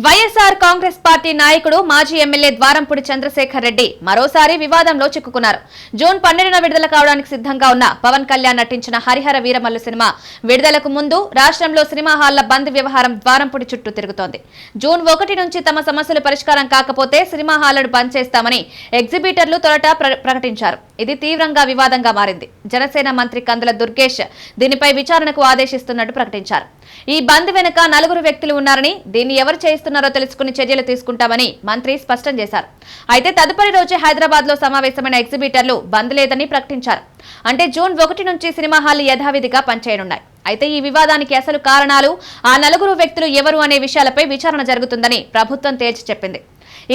YSR Congress party నాయకుడు మాజీ MLA Dwarampudi Chandrasekhar Reddy మరోసారి వివాదంలో చిక్కుకున్నారు. జూన్ 12న విడుదల కావడానికి సిద్ధంగా ఉన్న పవన్ కళ్యాణ్ నటించిన హరిహర వీరమల్లు సినిమా విడుదలకు ముందు రాష్ట్రంలో సినిమా హాళ్ల బంద్ వ్యవహారం ద్వారంపూడి చుట్టూ తిరుగుతోంది. జూన్ 1 నుంచి తమ సమస్యలు పరిష్కారం కాకపోతే సినిమా హాళ్లను బంద్ చేస్తామని ఎగ్జిబిటర్లు తొలుత ప్రకటించారు. ఇది తీవ్రంగా వివాదంగా మారింది. జనసేన మంత్రి కందుల దుర్గేష్ దీనిపై విచారణకు ఆదేశిస్తున్నట్టు ప్రకటించారు. ఈ బంద్ వెనుక 4 వ్యక్తులు ఉన్నారని, దీన్ని ఎవరు చేస్తున్నారో తెలుసుకుని చర్యలు తీసుకుంటామని మంత్రి స్పష్టం చేశారు. అయితే తదుపరి రోజే హైదరాబాద్ లో సమావేశమైన ఎగ్జిబిటర్లు బంద్ లేదని ప్రకటించారు. అంటే జూన్ 1 నుంచి సినిమా హాల్ యథావిధిగా పనిచేయనున్నాయి. అయితే ఈ వివాదానికి అసలు కారణాలు, ఆ 4 వ్యక్తులు ఎవరు అనే విషయాలపై విచారణ జరుగుతుందని ప్రభుత్వం తేల్చి చెప్పింది.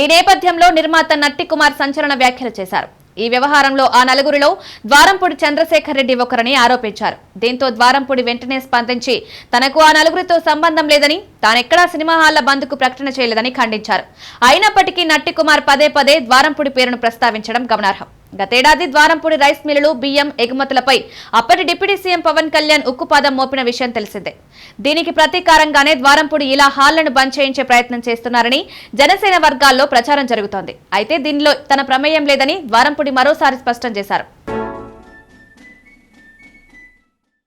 ఈ నేపథ్యంలో నిర్మాత నట్టి కుమార్ సంచలన వ్యాఖ్యలు చేశారు. ఈ వ్యవహారంలో ఆ 4లో ద్వారంపూడి చంద్రశేఖర్ రెడ్డి ఒకరని ఆరోపించారు. దీంతో ద్వారంపూడి వెంటనే స్పందించి తనకు ఆ 4తో సంబంధం లేదని, తానెక్కడా సినిమా హాళ్ల బంద్కు ప్రకటన చేయలేదని ఖండించారు. అయినప్పటికీ నట్టి కుమార్ పదే పదే ద్వారంపూడి పేరును ప్రస్తావించడం గమనార్హం. గతేడాది ద్వారంపూడి రైస్ మిల్లులు బియ్యం ఎగుమతులపై అప్పటి డిప్యూటీ సీఎం పవన్ కళ్యాణ్ ఉక్కుపాదం మోపిన విషయం తెలిసిందే. దీనికి ప్రతీకారంగానే ద్వారంపూడి ఇలా హాళ్లను బంద్ చేయించే ప్రయత్నం చేస్తున్నారని జనసేన వర్గాల్లో ప్రచారం జరుగుతోంది. అయితే దీనిలో తన ప్రమేయం లేదని ద్వారంపూడి మరోసారి స్పష్టం చేశారు.